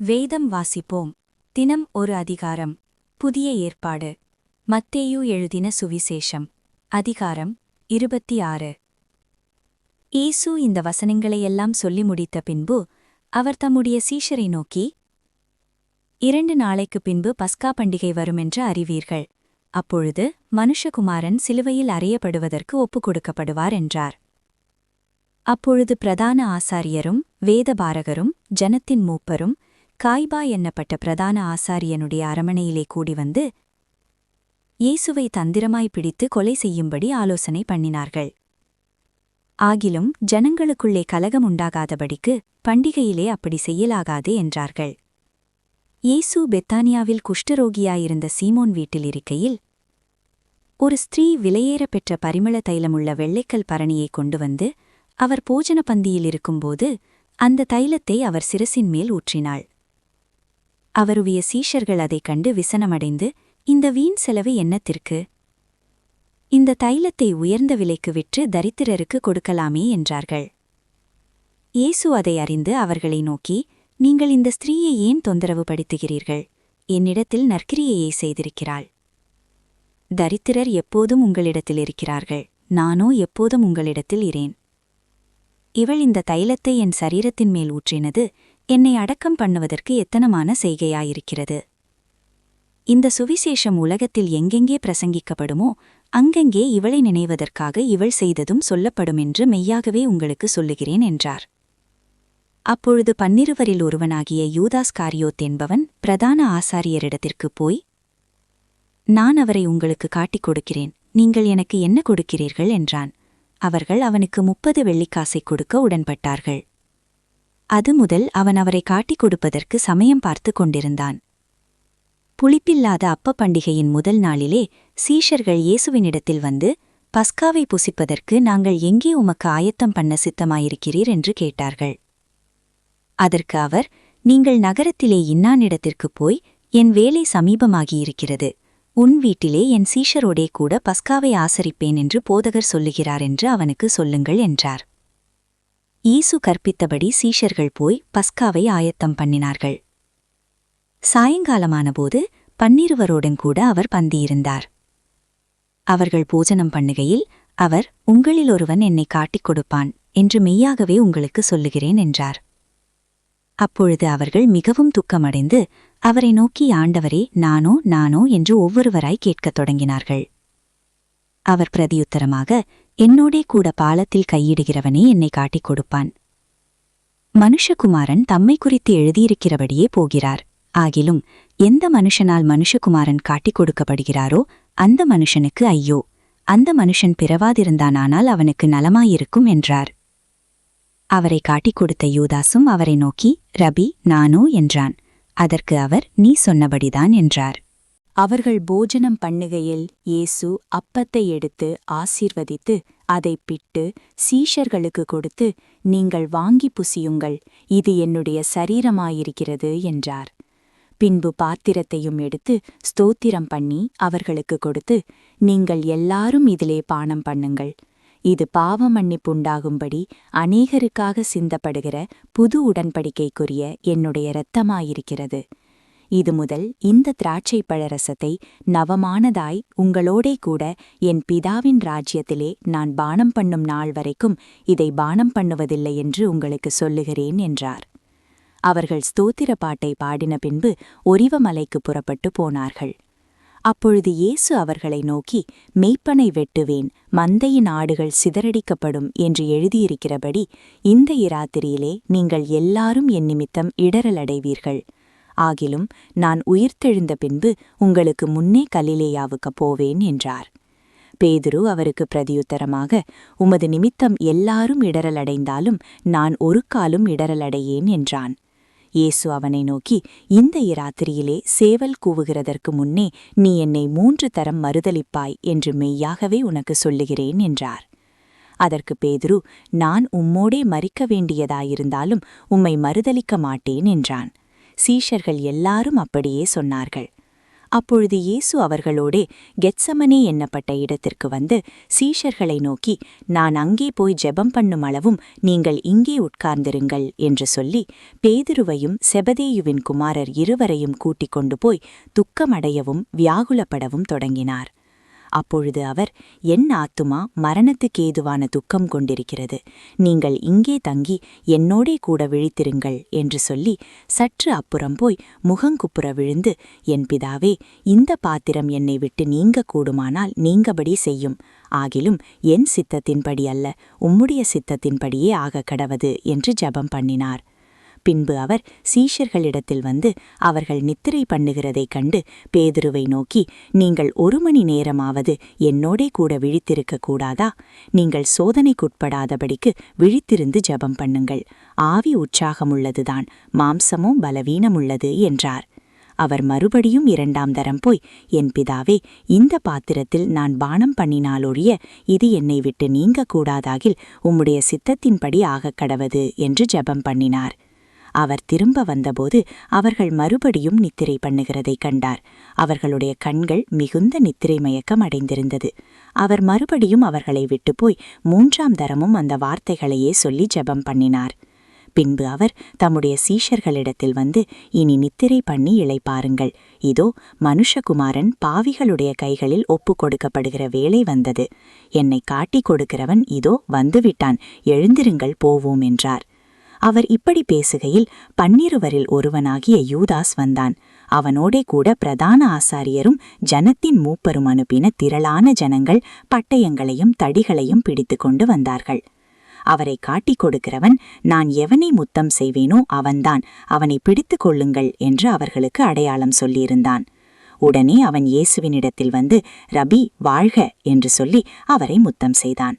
வேதம் வாசிப்போம். தினம் ஒரு அதிகாரம். புதிய ஏற்பாடு. மத்தேயு எழுதின சுவிசேஷம். அதிகாரம் 26. இயேசு இந்த வசனங்களையெல்லாம் சொல்லி முடித்த பின்பு அவர் தம்முடைய சீஷரை நோக்கி, 2 நாளைக்குப் பின்பு பஸ்கா பண்டிகை வருமென்று அறிவீர்கள். அப்பொழுது மனுஷகுமாரன் சிலுவையில் அறையப்படுவதற்கு ஒப்புக் கொடுக்கப்படுவார் என்றார். அப்பொழுது பிரதான ஆசாரியரும் வேதபாரகரும் ஜனத்தின் மூப்பரும் காய்பா என்னப்பட்ட பிரதான ஆசாரியனுடைய அரமனையிலே கூடிவந்து இயேசுவை தந்திரமாய் பிடித்து கொலை செய்யும்படி ஆலோசனை பண்ணினார்கள். ஆகிலும் ஜனங்களுக்குள்ளே கலகம் உண்டாகாதபடிக்கு பண்டிகையிலே அப்படி செய்யலாகாதே என்றார்கள். இயேசு பெத்தானியாவில் குஷ்டரோகியாயிருந்த சீமோன் வீட்டில் இருக்கையில் ஒரு ஸ்திரீ விலையேறப் பெற்ற பரிமள தைலமுள்ள வெள்ளைக்கல் பரணியைக் கொண்டு வந்து அவர் போஜன பந்தியில் இருக்கும்போது அந்த தைலத்தை அவர் சிரசின் மேல் ஊற்றினாள். அவருடைய சீஷர்கள் அதைக் கண்டு விசனமடைந்து, இந்த வீண் செலவு என்னத்திற்கு? இந்த தைலத்தை உயர்ந்த விலைக்கு விற்று தரித்திரருக்கு கொடுக்கலாமே என்றார்கள். இயேசு அதை அறிந்து அவர்களை நோக்கி, நீங்கள் இந்த ஸ்திரீயை ஏன் தொந்தரவு படுத்துகிறீர்கள்? என்னிடத்தில் நற்கிரியையை செய்திருக்கிறாள். தரித்திரர் எப்போதும் உங்களிடத்தில் இருக்கிறார்கள், நானோ எப்போதும் உங்களிடத்தில் இரேன். இவள் இந்த தைலத்தை என் சரீரத்தின் மேல் ஊற்றினது என்னை அடக்கம் பண்ணுவதற்கு எத்தனமான செய்கையாயிருக்கிறது. இந்த சுவிசேஷம் உலகத்தில் எங்கெங்கே பிரசங்கிக்கப்படுமோ அங்கெங்கே இவளை நினைவதற்காக இவள் செய்ததும் சொல்லப்படுமென்று மெய்யாகவே உங்களுக்கு சொல்லுகிறேன் என்றார். அப்பொழுது 12 ஒருவனாகிய யூதாஸ் காரியோத் என்பவன் பிரதான ஆசாரியரிடத்திற்குப் போய், நான் அவரை உங்களுக்கு காட்டிக் கொடுக்கிறேன், நீங்கள் எனக்கு என்ன கொடுக்கிறீர்கள் என்றான். அவர்கள் அவனுக்கு 30 வெள்ளிக்காசைக் கொடுக்க உடன்பட்டார்கள். அது முதல் அவன் அவரை காட்டிக் கொடுப்பதற்கு சமயம் பார்த்து கொண்டிருந்தான். புளிப்பில்லாத அப்ப பண்டிகையின் முதல் நாளிலே சீஷர்கள் இயேசுவினிடத்தில் வந்து, பஸ்காவை புசிப்பதற்கு நாங்கள் எங்கே உமக்கு ஆயத்தம் பண்ண சித்தமாயிருக்கிறீர் என்று கேட்டார்கள். அதற்கு அவர், நீங்கள் நகரத்திலே இன்னானிடத்திற்குப் போய், என் வேலை சமீபமாகியிருக்கிறது, உன் வீட்டிலே என் சீஷரோடே கூட பஸ்காவை ஆசரிப்பேன் என்று போதகர் சொல்லுகிறார் என்று அவனுக்கு சொல்லுங்கள் என்றார். இயேசு கற்பித்தபடி சீஷர்கள் போய் பஸ்காவை ஆயத்தம் பண்ணினார்கள். சாயங்காலமானபோது 12 கூட அவர் பந்தியிருந்தார். அவர்கள் போஜனம் பண்ணுகையில் அவர், உங்களில் ஒருவன் என்னை காட்டிக் கொடுப்பான் என்று மெய்யாகவே உங்களுக்கு சொல்லுகிறேன் என்றார். அப்பொழுது அவர்கள் மிகவும் துக்கமடைந்து அவரை நோக்கி, ஆண்டவரே, நானோ என்று ஒவ்வொருவராய் கேட்கத் தொடங்கினார்கள். அவர் பிரதியுத்தரமாக, என்னோடே கூட பாலத்தில் கையிடுகிறவனே என்னை காட்டிக் கொடுப்பான். மனுஷகுமாரன் தம்மை குறித்து எழுதியிருக்கிறபடியே போகிறார். ஆகிலும் எந்த மனுஷனால் மனுஷகுமாரன் காட்டிக் கொடுக்கப்படுகிறாரோ அந்த மனுஷனுக்கு ஐயோ, அந்த மனுஷன் பிறவாதிருந்தானால் அவனுக்கு நலமாயிருக்கும் என்றார். அவரை காட்டிக் கொடுத்த யூதாசும் அவரை நோக்கி, ரபி, நானோ என்றான். அதற்கு அவர், நீ சொன்னபடிதான் என்றார். அவர்கள் போஜனம் பண்ணுகையில் இயேசு அப்பத்தை எடுத்து ஆசீர்வதித்து அதைப் பிட்டு சீஷர்களுக்கு கொடுத்து, நீங்கள் வாங்கி புசியுங்கள், இது என்னுடைய சரீரமாயிருக்கிறது என்றார். பின்பு பாத்திரத்தையும் எடுத்து ஸ்தோத்திரம் பண்ணி அவர்களுக்கு கொடுத்து, நீங்கள் எல்லாரும் இதிலே பானம் பண்ணுங்கள், இது பாவ மன்னிப்புண்டாகும்படி அநேகருக்காக சிந்தப்படுகிற புது உடன்படிக்கைக்குரிய என்னுடைய இரத்தமாயிருக்கிறது. இது முதல் இந்த திராட்சை பழரசத்தை நவமானதாய் உங்களோடே கூட என் பிதாவின் ராஜ்யத்திலே நான் பானம் பண்ணும் நாள் வரைக்கும் இதை பானம் பண்ணுவதில்லை என்று உங்களுக்கு சொல்லுகிறேன் என்றார். அவர்கள் ஸ்தோத்திர பாட்டை பாடின பின்பு ஒரிவமலைக்கு புறப்பட்டு போனார்கள். அப்பொழுது இயேசு அவர்களை நோக்கி, மெய்ப்பனை வெட்டுவேன், மந்தையின் ஆடுகள் சிதறடிக்கப்படும் என்று எழுதியிருக்கிறபடி இந்த இராத்திரியிலே நீங்கள் எல்லாரும் என் நிமித்தம் இடறலடைவீர்கள். ஆகிலும் நான் உயிர்த்தெழுந்த பின்பு உங்களுக்கு முன்னே கலிலேயாவுக்குப் போவேன் என்றார். பேதுரு அவருக்கு பிரதியுத்தரமாக, உமது நிமித்தம் எல்லாரும் இடறலடைந்தாலும் நான் ஒரு காலும் இடறலடையேன் என்றான். இயேசு அவனை நோக்கி, இந்த இராத்திரியிலே சேவல் கூவுகிறதற்கு முன்னே நீ என்னை 3 தரம் மறுதலிப்பாய் என்று மெய்யாகவே உனக்கு சொல்லுகிறேன் என்றார். அதற்கு பேதுரு, நான் உம்மோடே மரிக்க வேண்டியதாயிருந்தாலும் உம்மை மறுதலிக்க மாட்டேன் என்றான். சீஷர்கள் எல்லாரும் அப்படியே சொன்னார்கள். அப்பொழுது இயேசு அவர்களோடே கெத்சமனே என்னப்பட்ட இடத்திற்கு வந்து சீஷர்களை நோக்கி, நான் அங்கே போய் ஜெபம் பண்ணும் அளவும் நீங்கள் இங்கே உட்கார்ந்திருங்கள் என்று சொல்லி பேதுருவையும் செபதேயுவின் குமாரர் இருவரையும் கூட்டிக் கொண்டு போய் துக்கமடையவும் வியாகுலப்படவும் தொடங்கினார். அப்பொழுது அவர், என் ஆத்துமா மரணத்துக்கேதுவான துக்கம் கொண்டிருக்கிறது, நீங்கள் இங்கே தங்கி என்னோடே கூட விழித்திருங்கள் என்று சொல்லி சற்று அப்புறம் போய் முகங்குப்புற விழுந்து, என் பிதாவே, இந்த பாத்திரம் என்னை விட்டு நீங்க கூடுமானால் நீங்கபடி செய்யும், ஆகிலும் என் சித்தத்தின்படி அல்ல, உம்முடைய சித்தத்தின்படியே ஆகக் கடவது என்று ஜெபம் பண்ணினார். பின்பு அவர் சீஷர்களிடத்தில் வந்து அவர்கள் நித்திரை பண்ணுகிறதைக் கண்டு பேதுருவை நோக்கி, நீங்கள் 1 மணி நேரமாவது என்னோடே கூட விழித்திருக்க கூடாதா? நீங்கள் சோதனைக்குட்படாதபடிக்கு விழித்திருந்து ஜெபம் பண்ணுங்கள். ஆவி உற்சாகமுள்ளதுதான், மாம்சமோ பலவீனமுள்ளது என்றார். அவர் மறுபடியும் 2ஆம் தரம் போய், என் பிதாவே, இந்த பாத்திரத்தில் நான் பானம் பண்ணினாலொழிய இது என்னை விட்டு நீங்க கூடாதாகில் உம்முடைய சித்தத்தின்படி ஆகக் கடவது என்று ஜெபம் பண்ணினார். அவர் திரும்ப வந்தபோது அவர்கள் மறுபடியும் நித்திரை பண்ணுகிறதைக் கண்டார். அவர்களுடைய கண்கள் மிகுந்த நித்திரை மயக்கம் அடைந்திருந்தது. அவர் மறுபடியும் அவர்களை விட்டுப்போய் 3ஆம் தரமும் அந்த வார்த்தைகளையே சொல்லி ஜெபம் பண்ணினார். பின்பு அவர் தம்முடைய சீஷர்களிடத்தில் வந்து, இனி நித்திரை பண்ணி இளைப்பாருங்கள், இதோ மனுஷகுமாரன் பாவிகளுடைய கைகளில் ஒப்புக் கொடுக்கப்படுகிற வேளை வந்தது, என்னை காட்டிக் கொடுக்கிறவன் இதோ வந்துவிட்டான், எழுந்திருங்கள், போவோம் என்றார். அவர் இப்படி பேசுகையில் 12 ஒருவனாகிய யூதாஸ் வந்தான். அவனோடே கூட பிரதான ஆசாரியரும் ஜனத்தின் மூப்பரும் அனுப்பின திரளான ஜனங்கள் பட்டயங்களையும் தடிகளையும் பிடித்து கொண்டு வந்தார்கள். அவரை காட்டிக் கொடுக்கிறவன், நான் எவனை முத்தம் செய்வேனோ அவன்தான், அவனை பிடித்து கொள்ளுங்கள் என்று அவர்களுக்கு அடையாளம் சொல்லியிருந்தான். உடனே அவன் இயேசுவினிடத்தில் வந்து, ரபி, வாழ்க என்று சொல்லி அவரை முத்தம் செய்தான்.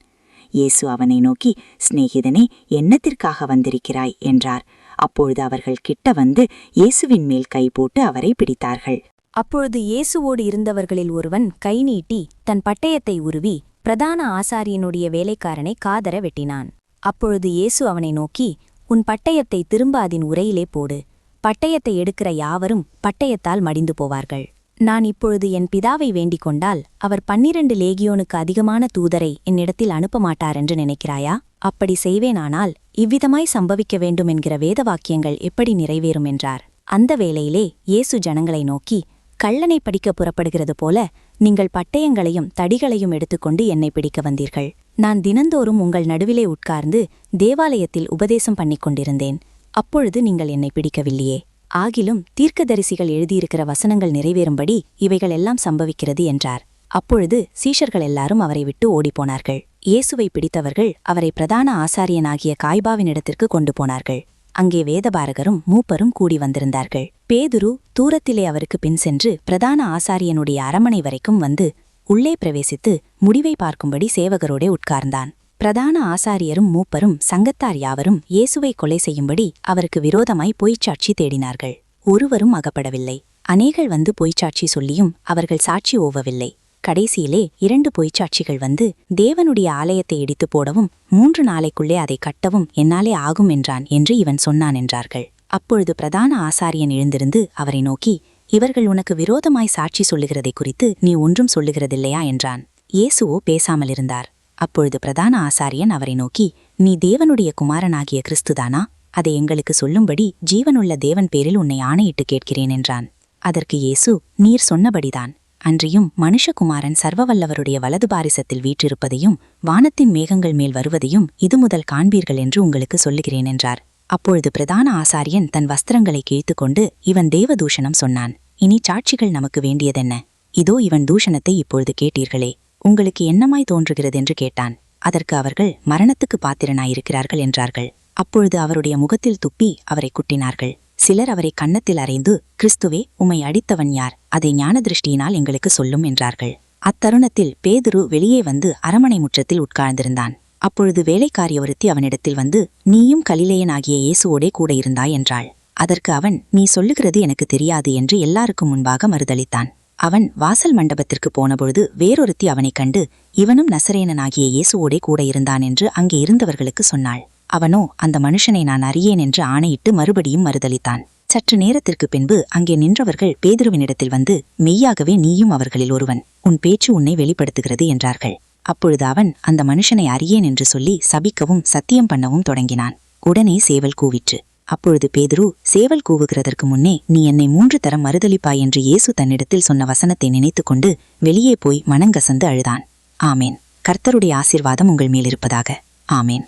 இயேசு அவனை நோக்கி, சிநேகிதனே, என்னத்திற்காக வந்திருக்கிறாய் என்றார். அப்பொழுது அவர்கள் கிட்ட வந்து இயேசுவின் மேல் கை போட்டு அவரை பிடித்தார்கள். அப்பொழுது இயேசுவோடு இருந்தவர்களில் ஒருவன் கை நீட்டி தன் பட்டயத்தை உருவி பிரதான ஆசாரியனுடைய வேலைக்காரனை காதர வெட்டினான். அப்பொழுது இயேசு அவனை நோக்கி, உன் பட்டயத்தை திரும்ப அதன் உரையிலே போடு, பட்டயத்தை எடுக்கிற யாவரும் பட்டயத்தால் மடிந்து போவார்கள். நான் இப்பொழுது என் பிதாவை வேண்டிக் கொண்டால் அவர் 12 லேகியோனுக்கு அதிகமான தூதரை என்னிடத்தில் அனுப்ப மாட்டாரென்று நினைக்கிறாயா? அப்படி செய்வேனானால் இவ்விதமாய் சம்பவிக்க வேண்டும் என்கிற வேத வாக்கியங்கள் எப்படி நிறைவேறும் என்றார். அந்த வேளையிலே இயேசு ஜனங்களை நோக்கி, கள்ளனை படிக்க புறப்படுகிறது போல நீங்கள் பட்டயங்களையும் தடிகளையும் எடுத்துக்கொண்டு என்னை பிடிக்க வந்தீர்கள். நான் தினந்தோறும் உங்கள் நடுவிலே உட்கார்ந்து தேவாலயத்தில் உபதேசம் பண்ணிக் கொண்டிருந்தேன், அப்பொழுது நீங்கள் என்னை பிடிக்கவில்லையே. ஆகிலும் தீர்க்கதரிசிகள் எழுதியிருக்கிற வசனங்கள் நிறைவேறும்படி இவைகள் எல்லாம் சம்பவிக்கிறது என்றார். அப்பொழுது சீஷர்கள் எல்லாரும் அவரை விட்டு ஓடிப்போனார்கள். இயேசுவை பிடித்தவர்கள் அவரை பிரதான ஆசாரியனாகிய காய்பாவினிடத்திற்கு கொண்டு போனார்கள். அங்கே வேதபாரகரும் மூப்பரும் கூடி வந்திருந்தார்கள். பேதுரு தூரத்திலே அவருக்கு பின் சென்று பிரதான ஆசாரியனுடைய அரமனை வரைக்கும் வந்து உள்ளே பிரவேசித்து முடிவை பார்க்கும்படி சேவகரோடே உட்கார்ந்தான். பிரதான ஆசாரியரும் மூப்பரும் சங்கத்தார் யாவரும் இயேசுவை கொலை செய்யும்படி அவருக்கு விரோதமாய் பொய்ச்சாட்சி தேடினார்கள். ஒருவரும் அகப்படவில்லை. அநேகர் வந்து பொய்ச்சாட்சி சொல்லியும் அவர்கள் சாட்சி ஓவவில்லை. கடைசியிலே 2 பொய்ச்சாட்சிகள் வந்து, தேவனுடைய ஆலயத்தை இடித்து போடவும் 3 நாளைக்குள்ளே அதை கட்டவும் என்னாலே ஆகும் என்றான் என்று இவன் சொன்னான் என்றார்கள். அப்பொழுது பிரதான ஆசாரியன் எழுந்திருந்து அவரை நோக்கி, இவர்கள் உனக்கு விரோதமாய் சாட்சி சொல்லுகிறதை குறித்து நீ ஒன்றும் சொல்லுகிறதில்லையா என்றான். இயேசுவோ பேசாமலிருந்தார். அப்பொழுது பிரதான ஆசாரியன் அவரை நோக்கி, நீ தேவனுடைய குமாரனாகிய கிறிஸ்துதானா? அதை எங்களுக்கு சொல்லும்படி ஜீவனுள்ள தேவன் பேரில் உன்னை ஆணையிட்டு கேட்கிறேன் என்றான். அதற்கு இயேசு, நீர் சொன்னபடிதான், அன்றியும் மனுஷகுமாரன் சர்வவல்லவருடைய வலது பாரிசத்தில் வீற்றிருப்பதையும் வானத்தின் மேகங்கள் மேல் வருவதையும் இது முதல் காண்பீர்கள் என்று உங்களுக்கு சொல்லுகிறேன் என்றார். அப்பொழுது பிரதான ஆசாரியன் தன் வஸ்திரங்களை கிழித்துக்கொண்டு, இவன் தேவதூஷணம் சொன்னான், இனி சாட்சிகள் நமக்கு வேண்டியதென்ன? இதோ இவன் தூஷணத்தை இப்பொழுது கேட்டீர்களே, உங்களுக்கு என்னமாய் தோன்றுகிறதென்று கேட்டான். அதற்கு அவர்கள், மரணத்துக்கு பாத்திரனாயிருக்கிறார்கள் என்றார்கள். அப்பொழுது அவருடைய முகத்தில் துப்பி அவரை குட்டினார்கள். சிலர் அவரை கன்னத்தில் அறைந்து, கிறிஸ்துவே, உம்மை அடித்தவன் யார்? அதை ஞான திருஷ்டியினால் எங்களுக்கு சொல்லும் என்றார்கள். அத்தருணத்தில் பேதுரு வெளியே வந்து அரமனை முற்றத்தில் உட்கார்ந்திருந்தான். அப்பொழுது வேலைக்காரி ஒருத்தி அவனிடத்தில் வந்து, நீயும் கலிலேயனாகிய இயேசுவோடே கூட இருந்தாய் என்றாள். அதற்கு அவன், நீ சொல்லுகிறது எனக்கு தெரியாது என்று எல்லாருக்கும் முன்பாக மறுதளித்தான். அவன் வாசல் மண்டபத்திற்கு போனபொழுது வேறொருத்தி அவனைக் கண்டு, இவனும் நசரேனனாகிய இயேசுவோடே கூட இருந்தான் என்று அங்கே இருந்தவர்களுக்கு சொன்னாள். அவனோ, அந்த மனுஷனை நான் அறியேன் என்று ஆணையிட்டு மறுபடியும் மறுதளித்தான். சற்று நேரத்திற்கு பின்பு அங்கே நின்றவர்கள் பேதுருவினிடத்தில் வந்து, மெய்யாகவே நீயும் அவர்களில் ஒருவன், உன் பேச்சு உன்னை வெளிப்படுத்துகிறது என்றார்கள். அப்பொழுது அவன் அந்த மனுஷனை அறியேன் என்று சொல்லி சபிக்கவும் சத்தியம் பண்ணவும் தொடங்கினான். உடனே சேவல் கூவிற்று. அப்பொழுது பேதுரு, சேவல் கூவுகிறதற்கு முன்னே நீ என்னை 3 தரம் மறுதலிப்பாய் என்று இயேசு தன்னிடத்தில் சொன்ன வசனத்தை நினைத்துக்கொண்டு வெளியே போய் மனங்கசந்து அழுதான். ஆமேன். கர்த்தருடைய ஆசீர்வாதம் உங்கள் மேலிருப்பதாக. ஆமேன்.